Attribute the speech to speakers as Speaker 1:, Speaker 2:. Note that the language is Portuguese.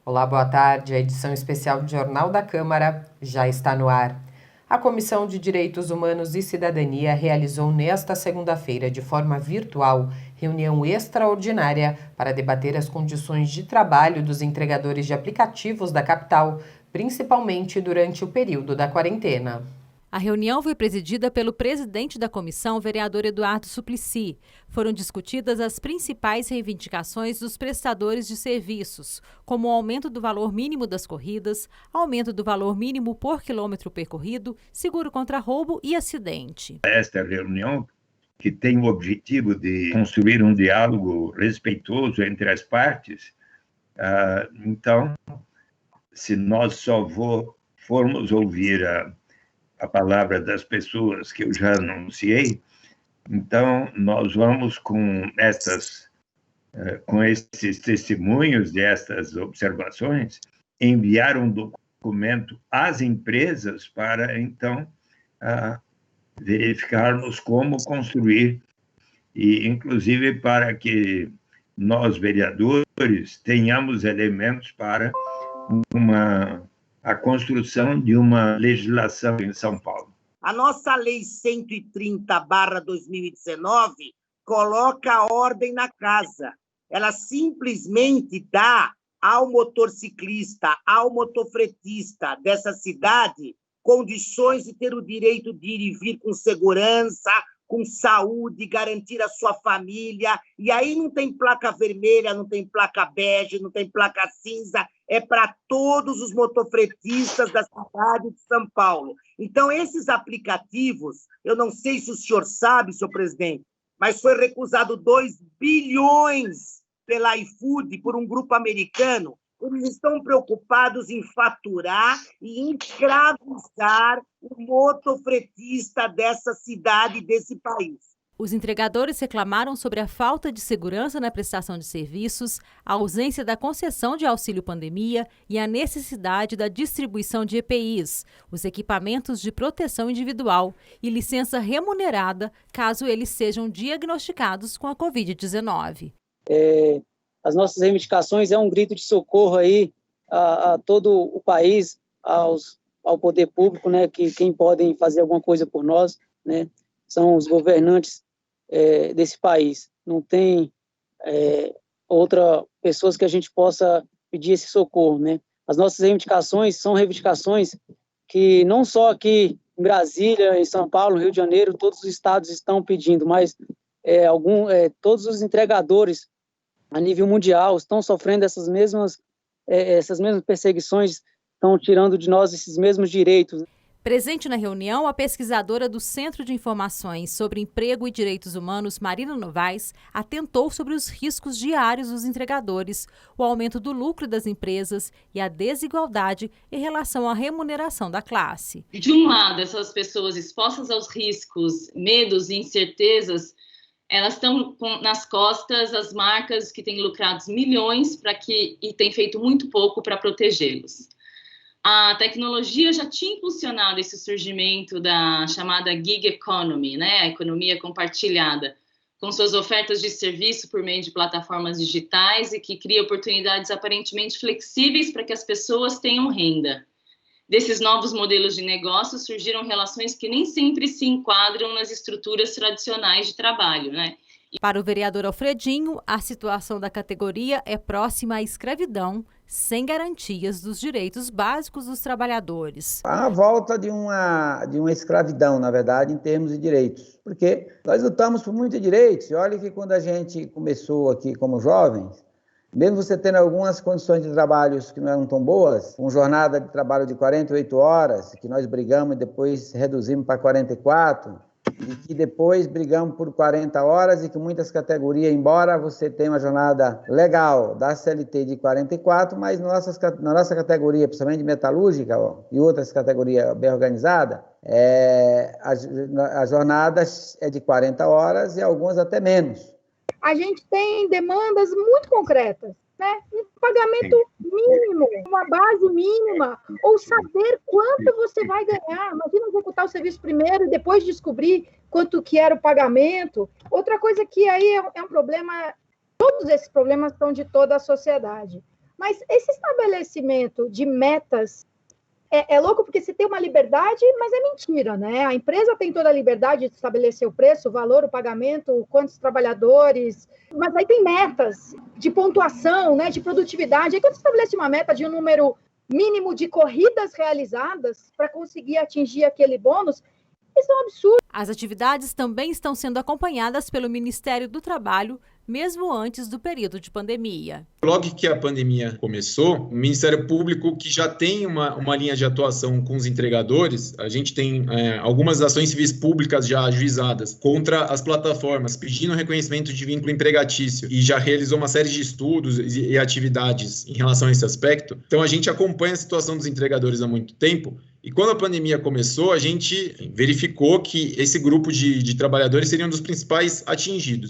Speaker 1: Olá, boa tarde. A edição especial do Jornal da Câmara já está no ar. A Comissão de Direitos Humanos e Cidadania realizou nesta segunda-feira, de forma virtual, reunião extraordinária para debater as condições de trabalho dos entregadores de aplicativos da capital, principalmente durante o período da quarentena.
Speaker 2: A reunião foi presidida pelo presidente da comissão, vereador Eduardo Suplicy. Foram discutidas as principais reivindicações dos prestadores de serviços, como o aumento do valor mínimo das corridas, aumento do valor mínimo por quilômetro percorrido, seguro contra roubo e acidente.
Speaker 3: Esta reunião, que tem o objetivo de construir um diálogo respeitoso entre as partes, então, se nós só formos ouvir a palavra das pessoas que eu já anunciei, então nós vamos com esses testemunhos destas observações, enviar um documento às empresas para, então, verificarmos como construir, e inclusive para que nós, vereadores, tenhamos elementos para a construção de uma legislação em São Paulo.
Speaker 4: A nossa Lei 130/2019 coloca a ordem na casa. Ela simplesmente dá ao motociclista, ao motofretista dessa cidade, condições de ter o direito de ir e vir com segurança, com saúde, garantir a sua família. E aí não tem placa vermelha, não tem placa bege, não tem placa cinza, é para todos os motofretistas da cidade de São Paulo. Então, esses aplicativos, eu não sei se o senhor sabe, senhor presidente, mas foi recusado 2 bilhões pela iFood, por um grupo americano. Eles estão preocupados em faturar e em escravizar o motofretista dessa cidade, desse país.
Speaker 2: Os entregadores reclamaram sobre a falta de segurança na prestação de serviços, a ausência da concessão de auxílio pandemia e a necessidade da distribuição de EPIs, os equipamentos de proteção individual, e licença remunerada caso eles sejam diagnosticados com a Covid-19.
Speaker 5: As nossas reivindicações é um grito de socorro aí a todo o país, ao poder público, né, que quem podem fazer alguma coisa por nós, né, são os governantes desse país. Não tem outra pessoas que a gente possa pedir esse socorro, né. As nossas reivindicações são reivindicações que não só aqui em Brasília, em São Paulo, Rio de Janeiro, todos os estados estão pedindo, mas todos os entregadores a nível mundial estão sofrendo essas mesmas perseguições, estão tirando de nós esses mesmos direitos.
Speaker 2: Presente na reunião, a pesquisadora do Centro de Informações sobre Emprego e Direitos Humanos, Marina Novaes, atentou sobre os riscos diários dos entregadores, o aumento do lucro das empresas e a desigualdade em relação à remuneração da classe.
Speaker 6: De um lado, essas pessoas expostas aos riscos, medos e incertezas, elas estão nas costas as marcas que têm lucrado milhões e têm feito muito pouco para protegê-los. A tecnologia já tinha impulsionado esse surgimento da chamada gig economy, né? A economia compartilhada, com suas ofertas de serviço por meio de plataformas digitais e que cria oportunidades aparentemente flexíveis para que as pessoas tenham renda. Desses novos modelos de negócio surgiram relações que nem sempre se enquadram nas estruturas tradicionais de trabalho, né?
Speaker 2: Para o vereador Alfredinho, a situação da categoria é próxima à escravidão, sem garantias dos direitos básicos dos trabalhadores.
Speaker 7: A volta de uma escravidão, na verdade, em termos de direitos. Porque nós lutamos por muitos direitos. E olha que quando a gente começou aqui como jovens, mesmo você tendo algumas condições de trabalho que não eram tão boas, com jornada de trabalho de 48 horas, que nós brigamos e depois reduzimos para 44, e que depois brigamos por 40 horas e que muitas categorias, embora você tenha uma jornada legal da CLT de 44, mas na nossa categoria, principalmente metalúrgica e outras categorias bem organizadas, a jornada é de 40 horas e algumas até menos.
Speaker 8: A gente tem demandas muito concretas, né? Um pagamento mínimo, uma base mínima, ou saber quanto você vai ganhar. Imagina executar o serviço primeiro e depois descobrir quanto que era o pagamento. Outra coisa que aí é um problema, todos esses problemas são de toda a sociedade. Mas esse estabelecimento de metas é louco, porque você tem uma liberdade, mas é mentira, né? A empresa tem toda a liberdade de estabelecer o preço, o valor, o pagamento, quantos trabalhadores, mas aí tem metas de pontuação, né, de produtividade. Aí quando você estabelece uma meta de um número mínimo de corridas realizadas para conseguir atingir aquele bônus, isso é um absurdo.
Speaker 2: As atividades também estão sendo acompanhadas pelo Ministério do Trabalho, mesmo antes do período de pandemia.
Speaker 9: Logo que a pandemia começou, o Ministério Público, que já tem uma linha de atuação com os entregadores, a gente tem algumas ações civis públicas já ajuizadas contra as plataformas, pedindo reconhecimento de vínculo empregatício, e já realizou uma série de estudos e atividades em relação a esse aspecto. Então, a gente acompanha a situação dos entregadores há muito tempo, e quando a pandemia começou, a gente verificou que esse grupo de trabalhadores seria um dos principais atingidos.